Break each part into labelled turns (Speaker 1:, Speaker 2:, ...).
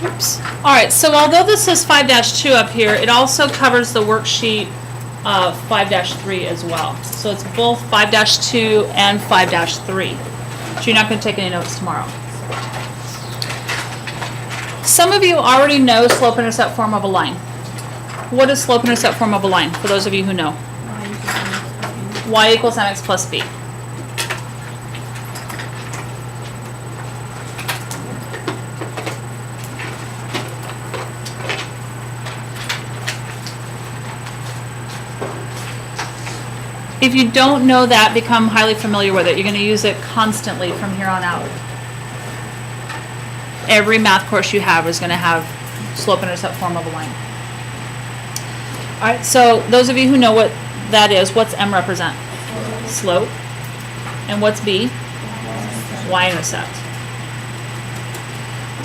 Speaker 1: Oops. All right, so although this says 5-2 up here, it also covers the worksheet 5-3 as well. So it's both 5-2 and 5-3. So you're not going to take any notes tomorrow. Some of you already know slope-intercept form of a line. What is slope-intercept form of a line, for those of you who know? Y equals mx plus b. If you don't know that, become highly familiar with it. You're going to use it constantly from here on out. Every math course you have is going to have slope-intercept form of a line. All right, so those of you who know what that is, what's M represent? Slope. And what's B? Y-intercept.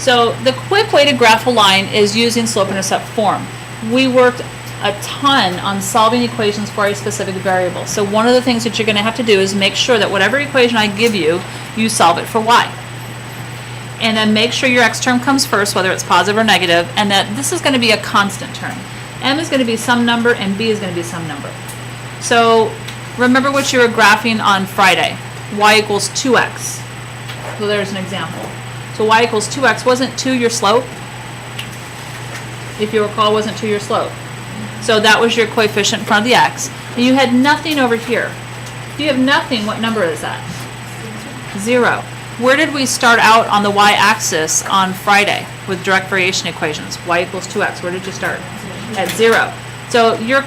Speaker 1: So the quick way to graph a line is using slope-intercept form. We worked a ton on solving equations for a specific variable. So one of the things that you're going to have to do is make sure that whatever equation I give you, you solve it for y. And then make sure your x term comes first, whether it's positive or negative, and that this is going to be a constant term. M is going to be some number and B is going to be some number. So remember what you were graphing on Friday. Y equals 2x. So there's an example. So y equals 2x. Wasn't 2 your slope? If you recall, wasn't 2 your slope? So that was your coefficient in front of the x. And you had nothing over here. If you have nothing, what number is that? 0. Where did we start out on the y-axis on Friday with direct variation equations? Y equals 2x. Where did you start? At 0. So your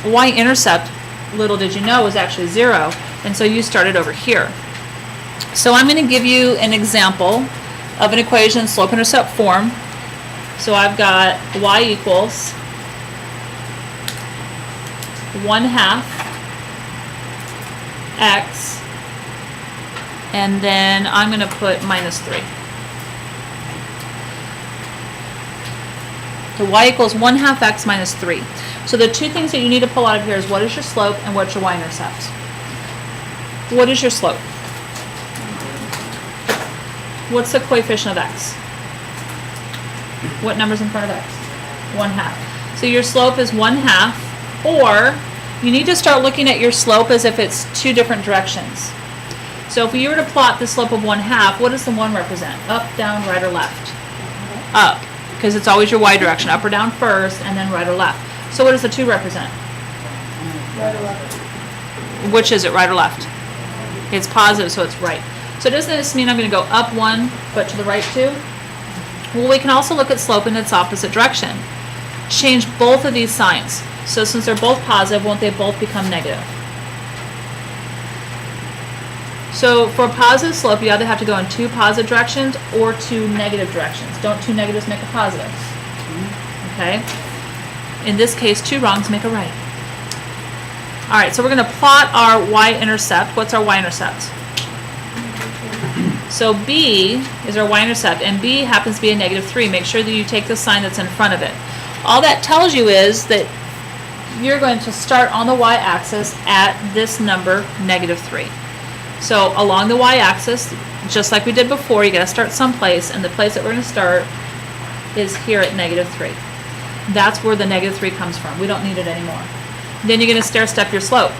Speaker 1: y-intercept, little did you know, was actually 0. And so you started over here. So I'm going to give you an example of an equation slope-intercept form. So I've got y equals 1/2 x, and then I'm going to put minus 3. So y equals 1/2 x minus 3. So the two things that you need to pull out of here is what is your slope and what's your y-intercept. What is your slope? What's the coefficient of x? What number's in front of x? 1/2. So your slope is 1/2, or you need to start looking at your slope as if it's two different directions. So if you were to plot the slope of 1/2, what does the 1 represent? Up, down, right, or left? Up, because it's always your y direction, up or down first, and then right or left. So what does the 2 represent?
Speaker 2: Right or left?
Speaker 1: Which is it, right or left? It's positive, so it's right. So doesn't this mean I'm going to go up 1, but to the right 2? Well, we can also look at slope in its opposite direction. Change both of these signs. So since they're both positive, won't they both become negative? So for a positive slope, you either have to go in 2 positive directions or 2 negative directions. Don't 2 negatives make a positive? Okay? In this case, 2 wrongs make a right. All right, so we're going to plot our y-intercept. What's our y-intercept? So B is our y-intercept, and B happens to be a negative 3. Make sure that you take the sign that's in front of it. All that tells you is that you're going to start on the y-axis at this number, negative 3. So along the y-axis, just like we did before, you got to start someplace, and the place that we're going to start is here at negative 3. That's where the negative 3 comes from. We don't need it anymore. Then you're going to stair step your slope.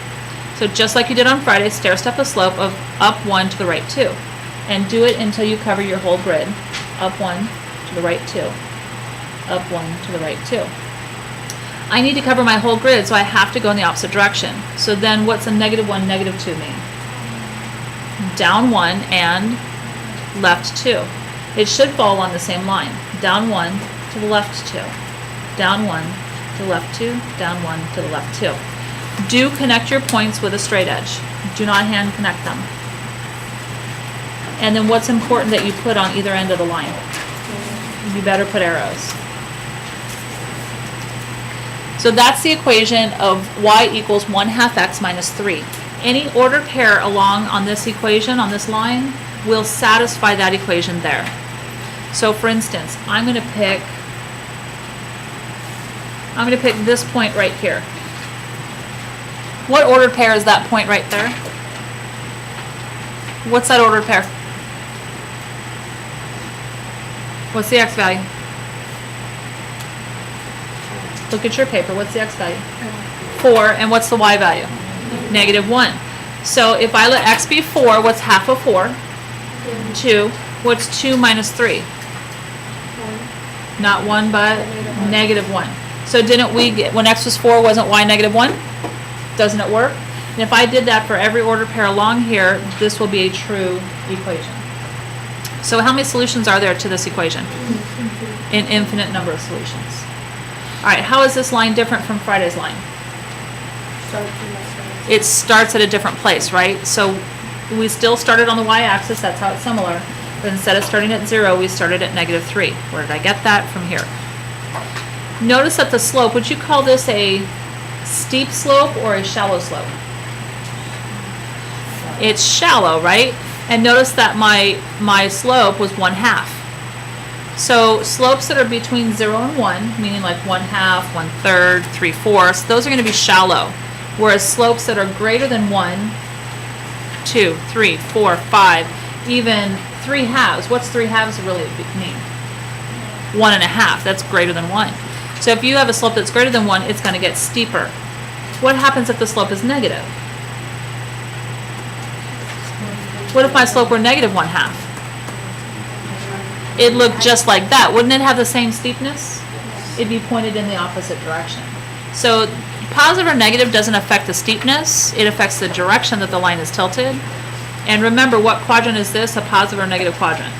Speaker 1: So just like you did on Friday, stair step a slope of up 1 to the right 2. And do it until you cover your whole grid. Up 1 to the right 2. Up 1 to the right 2. I need to cover my whole grid, so I have to go in the opposite direction. So then what's a negative 1, negative 2 mean? Down 1 and left 2. It should fall on the same line. Down 1 to the left 2. Down 1 to the left 2. Down 1 to the left 2. Do connect your points with a straight edge. Do not hand connect them. And then what's important that you put on either end of the line? You better put arrows. So that's the equation of y equals 1/2 x minus 3. Any ordered pair along on this equation, on this line, will satisfy that equation there. So for instance, I'm going to pick this point right here. What ordered pair is that point right there? What's that ordered pair? What's the x value? Look at your paper. What's the x value? 4. And what's the y value? -1. So if I let x be 4, what's half of 4? 2. What's 2 minus 3? Not 1, but -1. So didn't we get, when x was 4, wasn't y -1? Doesn't it work? And if I did that for every ordered pair along here, this will be a true equation. So how many solutions are there to this equation? An infinite number of solutions. All right, how is this line different from Friday's line? It starts at a different place, right? So we still started on the y-axis, that's how it's similar. But instead of starting at 0, we started at -3. Where did I get that? From here. Notice that the slope, would you call this a steep slope or a shallow slope? It's shallow, right? And notice that my slope was 1/2. So slopes that are between 0 and 1, meaning like 1/2, 1/3, 3/4, those are going to be shallow. Whereas slopes that are greater than 1, 2, 3, 4, 5, even 3/2, what's 3/2 really mean? 1.5, that's greater than 1. So if you have a slope that's greater than 1, it's going to get steeper. What happens if the slope is negative? What if my slope were -1/2? It'd look just like that. Wouldn't it have the same steepness? It'd be pointed in the opposite direction. So positive or negative doesn't affect the steepness. It affects the direction that the line is tilted. And remember, what quadrant is this? A positive or negative quadrant?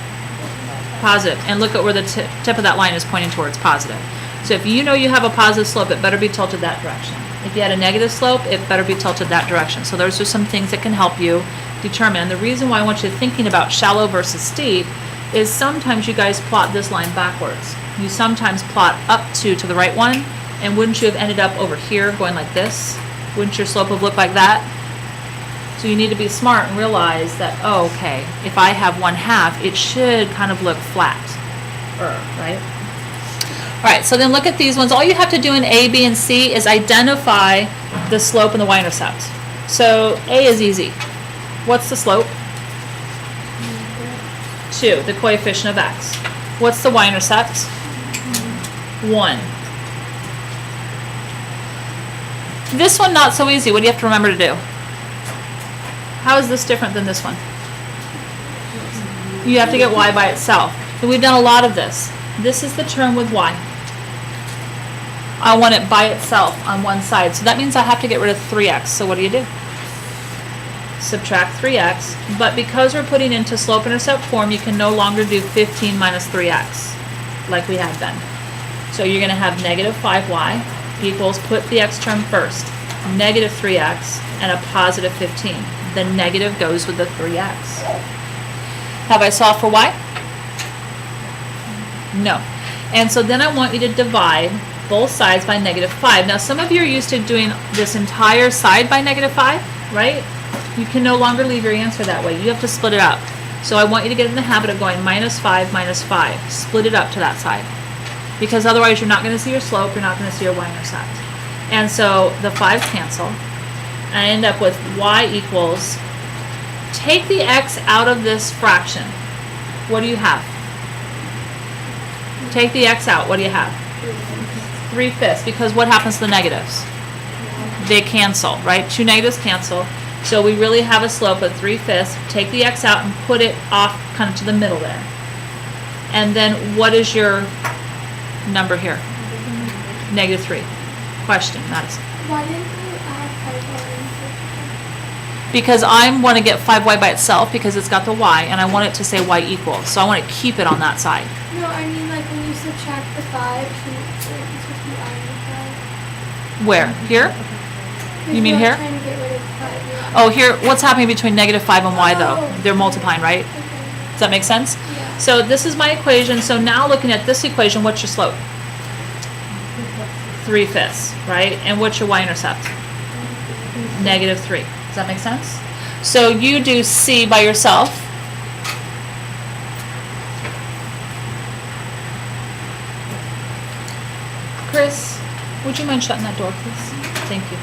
Speaker 1: Positive. And look at where the tip of that line is pointing towards, positive. So if you know you have a positive slope, it better be tilted that direction. If you had a negative slope, it better be tilted that direction. So those are some things that can help you determine. And the reason why I want you thinking about shallow versus steep is sometimes you guys plot this line backwards. You sometimes plot up to the right one, and wouldn't you have ended up over here going like this? Wouldn't your slope have looked like that? So you need to be smart and realize that, oh, okay, if I have 1/2, it should kind of look flat, right? All right, so then look at these ones. All you have to do in A, B, and C is identify the slope and the y-intercept. So A is easy. What's the slope? 2, the coefficient of x. What's the y-intercept? 1. This one not so easy. What do you have to remember to do? How is this different than this one? You have to get y by itself. And we've done a lot of this. This is the term with y. I want it by itself on one side. So that means I have to get rid of 3x. So what do? Subtract 3x. But because we're putting into slope-intercept form, you can no longer do 15 minus 3x like we had been. So you're going to have -5y equals, put the x term first, -3x and a positive 15. The negative goes with the 3x. Have I solved for y? No. And so then I want you to divide both sides by -5. Now some of you are used to doing this entire side by -5, right? You can no longer leave your answer that way. You have to split it up. So I want you to get in the habit of going -5, -5. Split it up to that side. Because otherwise you're not going to see your slope, you're not going to see your y-intercept. And so the 5's cancel. I end up with y equals, take the x out of this fraction. What do you have? Take the x out, what do you have? 3/5, because what happens to the negatives? They cancel, right? 2 negatives cancel. So we really have a slope of 3/5. Take the x out and put it off kind of to the middle there. And then what is your number here? -3. Question, Madison.
Speaker 3: Why didn't you add 5y?
Speaker 1: Because I want to get 5y by itself because it's got the y, and I want it to say y equals. So I want to keep it on that side.
Speaker 3: No, I mean like when you subtract the 5, it's supposed to be on the
Speaker 1: Where? Here?
Speaker 3: 5.
Speaker 1: You mean here?
Speaker 3: Trying to get rid of 5.
Speaker 1: Oh, here, what's happening between -5 and y though?
Speaker 3: Oh.
Speaker 1: They're multiplying, right?
Speaker 3: Okay.
Speaker 1: Does that make sense?
Speaker 3: Yeah.
Speaker 1: So this is my equation. So now looking at this equation, what's your slope? 3/5, right? And what's your y-intercept? -3. Does that make sense? So you do C by yourself. Chris, would you mind shutting that door, please? Thank you.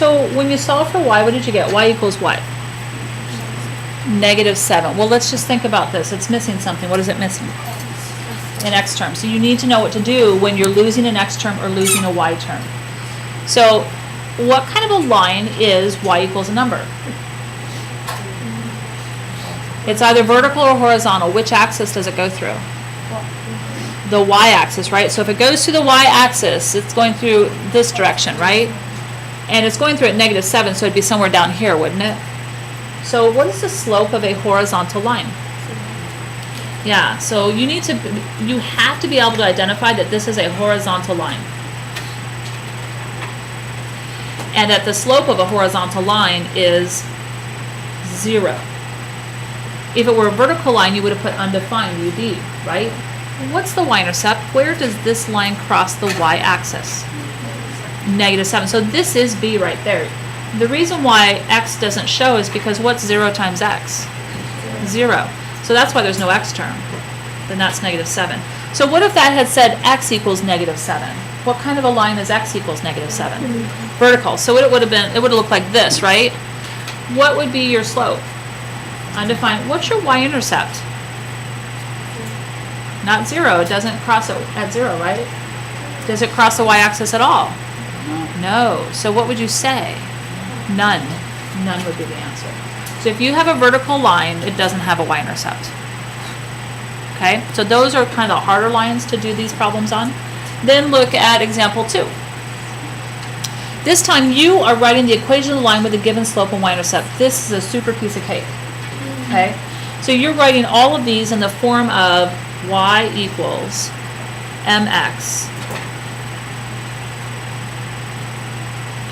Speaker 1: So when you solve for y, what did you get? Y equals what? -7. Well, let's just think about this. It's missing something. What is it missing? An x term. So you need to know what to do when you're losing an x term or losing a y term. So what kind of a line is y equals a number? It's either vertical or horizontal. Which axis does it go through? The y-axis, right? So if it goes through the y-axis, it's going through this direction, right? And it's going through at -7, so it'd be somewhere down here, wouldn't it? So what is the slope of a horizontal line? Yeah, so you have to be able to identify that this is a horizontal line. And that the slope of a horizontal line is 0. If it were a vertical line, you would have put undefined, UD, right? What's the y-intercept? Where does this line cross the y-axis? -7. So this is B right there. The reason why x doesn't show is because what's 0 times x? 0. So that's why there's no x term. Then that's -7. So what if that had said x equals -7? What kind of a line is x equals -7? Vertical. So it would have looked like this, right? What would be your slope? Undefined. What's your y-intercept? Not 0. It doesn't cross it at 0, right? Does it cross the y-axis at all? No. So what would you say? None. None would be the answer. So if you have a vertical line, it doesn't have a y-intercept. Okay? So those are kind of the harder lines to do these problems on. Then look at example 2. This time you are writing the equation of the line with a given slope and y-intercept. This is a super piece of cake. Okay? So you're writing all of these in the form of y equals mx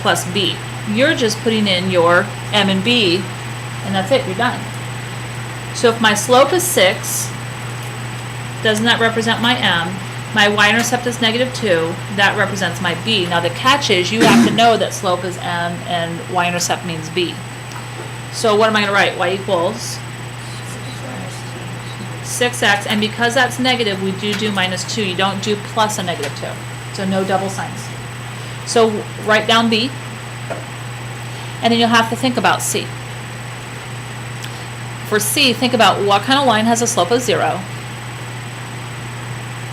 Speaker 1: plus b. You're just putting in your m and b, and that's it, you're done. So if my slope is 6, doesn't that represent my m? My y-intercept is -2, that represents my b. Now the catch is you have to know that slope is m and y-intercept means b. So what am I going to write? Y equals 6x, and because that's negative, we do -2. You don't do plus a -2. So no double signs. So write down b, and then you'll have to think about c. For c, think about what kind of line has a slope of 0,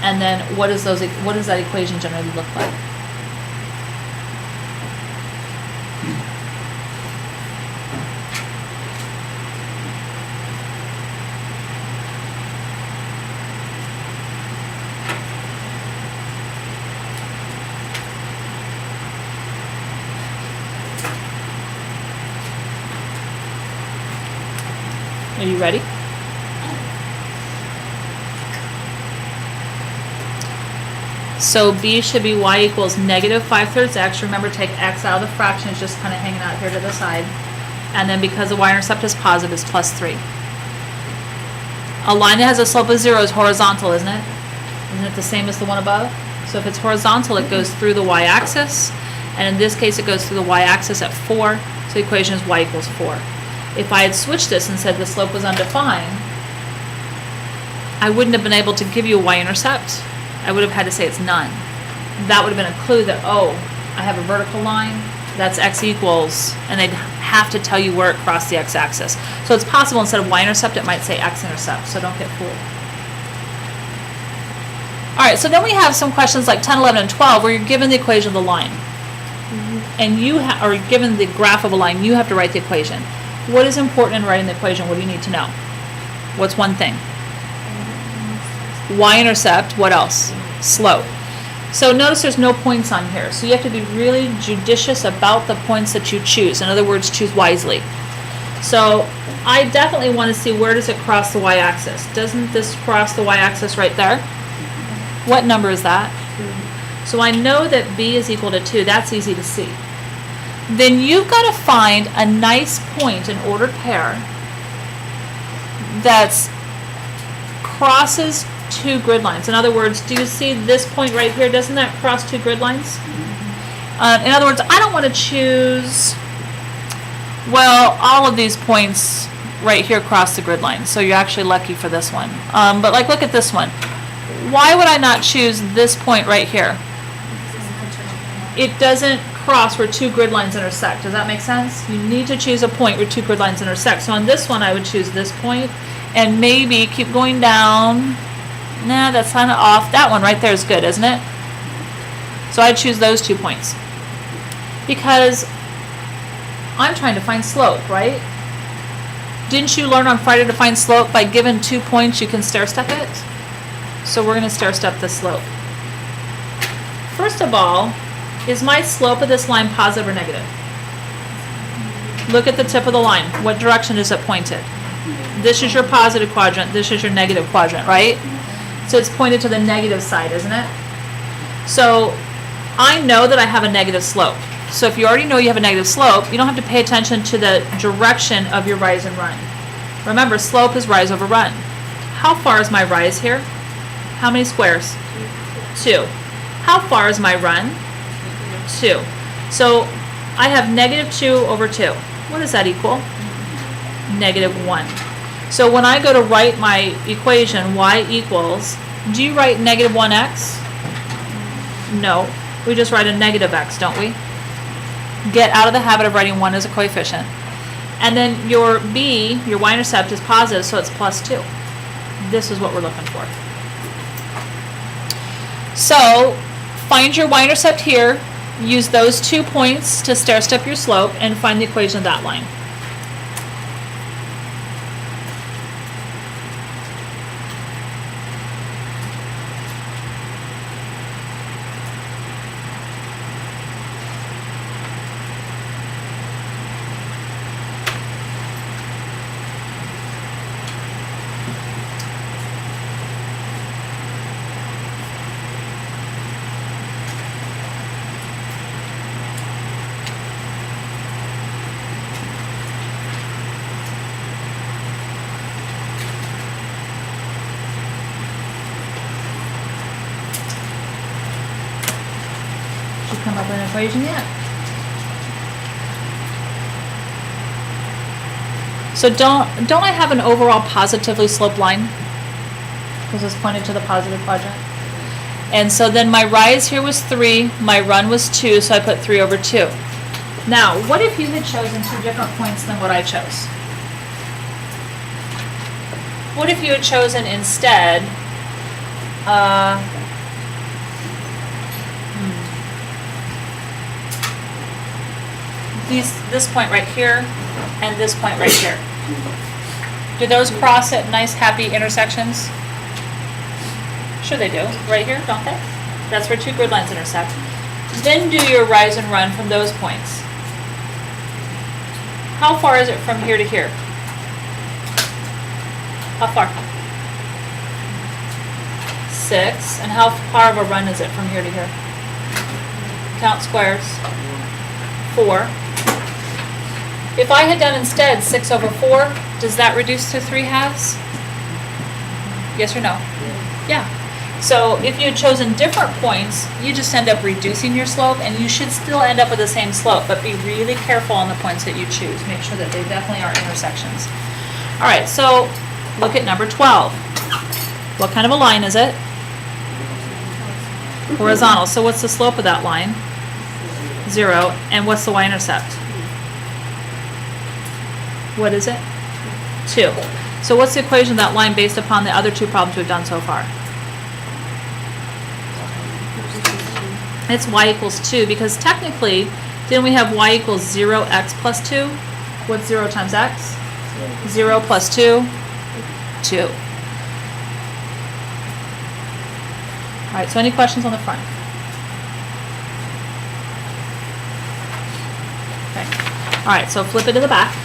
Speaker 1: and then what does that equation generally look like? Are you ready? So b should be y equals -5/3 x. Remember, take x out of the fraction. It's just kind of hanging out here to the side. And then because the y-intercept is positive, it's +3. A line that has a slope of 0 is horizontal, isn't it? Isn't it the same as the one above? So if it's horizontal, it goes through the y-axis. And in this case, it goes through the y-axis at 4. So the equation is y equals 4. If I had switched this and said the slope was undefined, I wouldn't have been able to give you a y-intercept. I would have had to say it's none. That would have been a clue that, oh, I have a vertical line, that's x equals, and they'd have to tell you where it crossed the x-axis. So it's possible instead of y-intercept, it might say x-intercept, so don't get fooled. All right, so then we have some questions like 10, 11, and 12 where you're given the equation of the line. And you are given the graph of a line, you have to write the equation. What is important in writing the equation? What do you need to know? What's one thing? Y-intercept, what else? Slope. So notice there's no points on here. So you have to be really judicious about the points that you choose. In other words, choose wisely. So I definitely want to see where does it cross the y-axis. Doesn't this cross the y-axis right there? What number is that? 2. So I know that b is equal to 2. That's easy to see. Then you've got to find a nice point, an ordered pair, that's crosses 2 grid lines. In other words, do you see this point right here? Doesn't that cross 2 grid lines? In other words, I don't want to choose, well, all of these points right here cross the grid line. So you're actually lucky for this one. But like, look at this one. Why would I not choose this point right here? It doesn't cross where two grid lines intersect. Does that make sense? You need to choose a point where two grid lines intersect. So on this one, I would choose this point and maybe keep going down. Nah, that's kind of off. That one right there is good, isn't it? So I'd choose those 2 points because I'm trying to find slope, right? Didn't you learn on Friday to find slope? By given 2 points, you can stair step it. So we're going to stair step the slope. First of all, is my slope of this line positive or negative? Look at the tip of the line. What direction is it pointed? This is your positive quadrant. This is your negative quadrant, right? So it's pointed to the negative side, isn't it? So I know that I have a negative slope. So if you already know you have a negative slope, you don't have to pay attention to the direction of your rise and run. Remember, slope is rise over run. How far is my rise here? How many squares? 2. How far is my run? 2. So I have negative 2 over 2. What does that equal? Negative 1. So when I go to write my equation, y equals, do you write negative 1x? No. We just write a negative x, don't we? Get out of the habit of writing 1 as a coefficient. And then your b, your y-intercept, is positive, so it's plus 2. This is what we're looking for. So find your y-intercept here, use those 2 points to stair step your slope, and find the equation of that line. Come up with an equation yet. So don't I have an overall positively sloped line? Because it's pointed to the positive quadrant. And so then my rise here was 3, my run was 2, so I put 3 over 2. Now, what if you had chosen 2 different points than what I chose? What if you had chosen instead this point right here and this point right here? Do those cross at nice happy intersections? Sure they do. Right here, don't they? That's where 2 grid lines intersect. Then do your rise and run from those points. How far is it from here to here? How far? 6. And how far of a run is it from here to here? Count squares. 4. If I had done instead 6 over 4, does that reduce to 3 halves? Yes or no? Yeah. So if you had chosen different points, you just end up reducing your slope, and you should still end up with the same slope, but be really careful on the points that you choose. Make sure that they definitely are intersections. All right, so look at number 12. What kind of a line is it? Horizontal. So what's the slope of that line? 0. And what's the y-intercept? What is it? 2. So what's the equation of that line based upon the other 2 problems we've done so far? It's y equals 2, because technically, didn't we have y equals 0x plus 2? What's 0 times x? 0 plus 2? 2. All right, so any questions on the front? Okay. All right, so flip it to the back.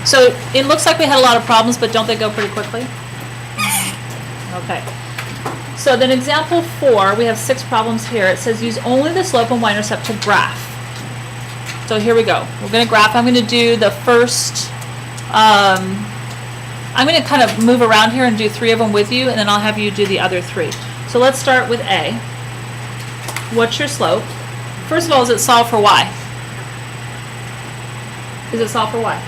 Speaker 1: So it looks like we had a lot of problems, but don't they go pretty quickly? Okay. So then example 4, we have 6 problems here. It says use only the slope and y-intercept to graph. So here we go. We're going to graph. I'm going to do the first, I'm going to kind of move around here and do 3 of them with you, and then I'll have you do the other 3. So let's start with A. What's your slope? First of all, is it solved for y? Is it solved for y?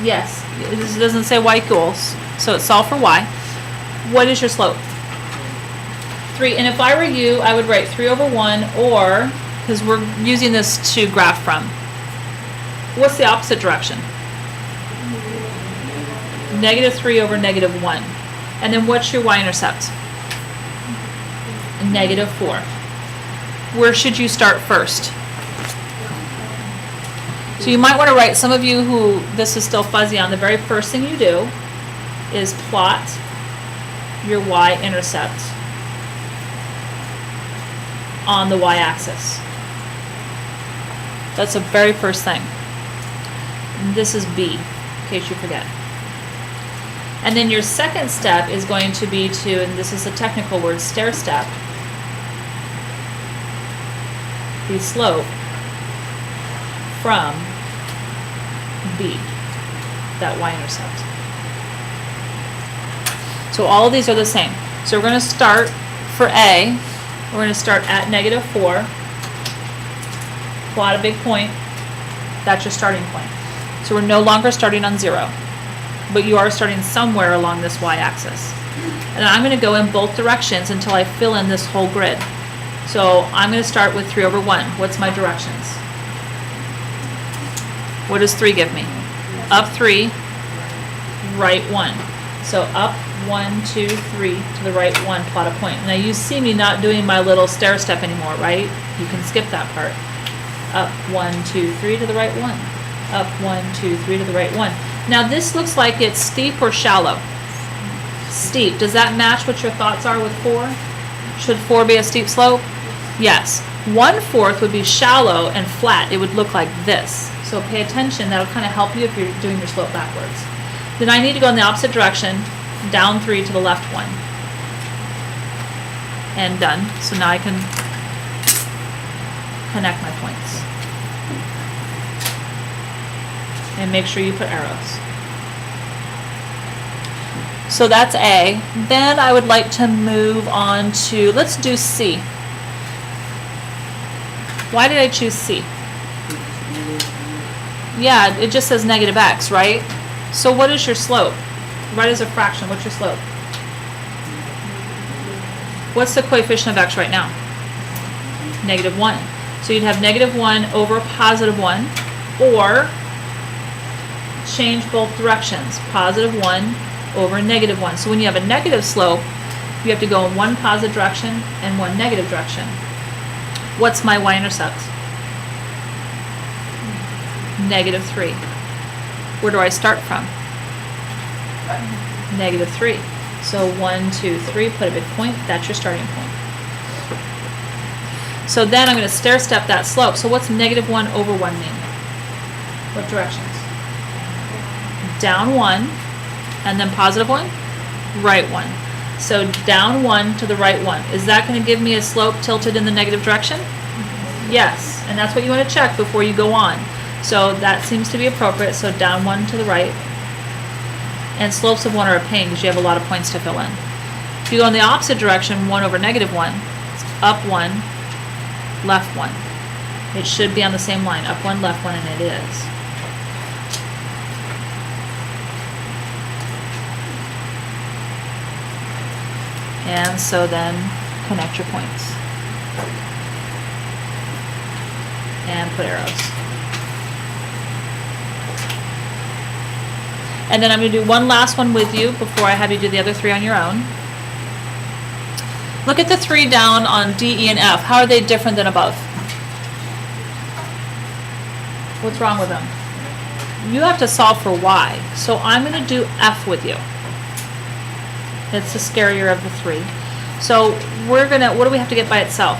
Speaker 1: Yes. It doesn't say y equals, so it's solved for y. What is your slope? 3. And if I were you, I would write 3 over 1 or because we're using this to graph from. What's the opposite direction? -3 over -1. And then what's your y-intercept? -4. Where should you start first? So you might want to write, some of you who this is still fuzzy on, the very first thing you do is plot your y-intercept on the y-axis. That's the very first thing. And this is B, in case you forget. And then your second step is going to be to, and this is a technical word, stair step, the slope from B, that y-intercept. So all of these are the same. So we're going to start for A, we're going to start at -4, plot a big point, that's your starting point. So we're no longer starting on 0, but you are starting somewhere along this y-axis. And I'm going to go in both directions until I fill in this whole grid. So I'm going to start with 3 over 1. What's my directions? What does 3 give me? Up 3, right 1. So up 1, 2, 3, to the right 1, plot a point. Now you see me not doing my little stair step anymore, right? You can skip that part. Up 1, 2, 3, to the right 1. Up 1, 2, 3, to the right 1. Now this looks like it's steep or shallow. Steep. Does that match what your thoughts are with 4? Should 4 be a steep slope? Yes. 1/4 would be shallow and flat. It would look like this. So pay attention. That'll kind of help you if you're doing your slope backwards. Then I need to go in the opposite direction, down 3 to the left 1. And done. So now I can connect my points. And make sure you put arrows. So that's A. Then I would like to move on to, let's do C. Why did I choose C? Yeah, it just says -x, right? So what is your slope? Right as a fraction, what's your slope? What's the coefficient of x right now? -1. So you'd have -1 over +1, or change both directions, +1 over -1. So when you have a negative slope, you have to go in one positive direction and one negative direction. What's my y-intercept? -3. Where do I start from? -3. So 1, 2, 3, put a big point, that's your starting point. So then I'm going to stair step that slope. So what's -1 over 1 mean? What directions? Down 1, and then +1, right 1. So down 1 to the right 1. Is that going to give me a slope tilted in the negative direction? Yes, and that's what you want to check before you go on. So that seems to be appropriate. So down 1 to the right. And slopes of 1 are a pain because you have a lot of points to fill in. If you go in the opposite direction, 1 over -1, it's up 1, left 1. It should be on the same line, up 1, left 1, and it is. And so then connect your points. And put arrows. And then I'm going to do one last one with you before I have you do the other 3 on your own. Look at the 3 down on D, E, and F. How are they different than above? What's wrong with them? You have to solve for Y. So I'm going to do F with you. It's the scarier of the 3. So we're going to, what do we have to get by itself?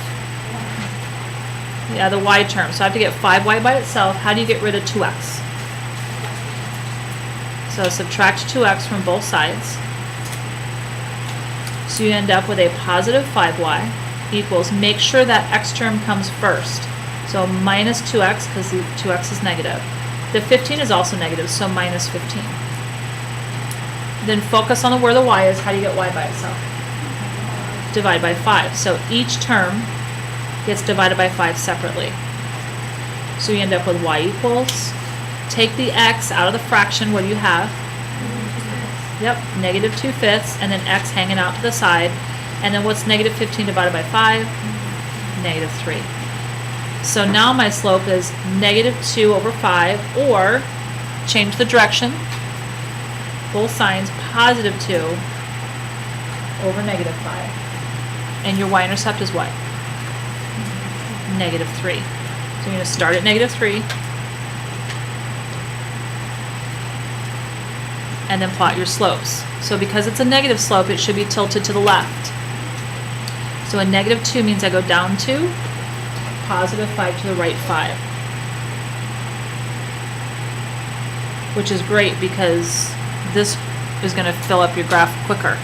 Speaker 1: Yeah, the Y term. So I have to get 5Y by itself. How do you get rid of 2X? So subtract 2X from both sides. So you end up with a positive 5Y equals, make sure that X term comes first. So minus 2X, because the 2X is negative. The 15 is also negative, so minus 15. Then focus on where the Y is. How do you get Y by itself? Divide by 5. So each term gets divided by 5 separately. So you end up with Y equals, take the X out of the fraction, what do you have? Yep, negative 2/5, and then X hanging out to the side. And then what's negative 15 divided by 5? Negative 3. So now my slope is -2/5, or change the direction, both signs, +2 over -5. And your y-intercept is what? -3. So you're going to start at -3 and then plot your slopes. So because it's a negative slope, it should be tilted to the left. So a -2 means I go down 2, +5 to the right 5. Which is great because this is going to fill up your graph quicker.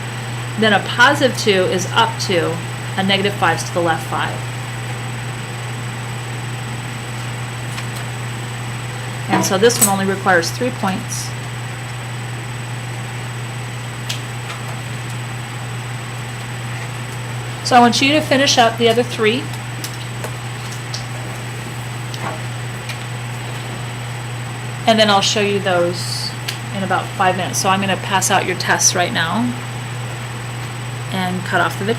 Speaker 1: Then a +2 is up 2, a -5 is to the left 5. And so this one only requires 3 points. So I want you to finish up the other 3. And then I'll show you those in about 5 minutes. So I'm going to pass out your tests right now and cut off the video.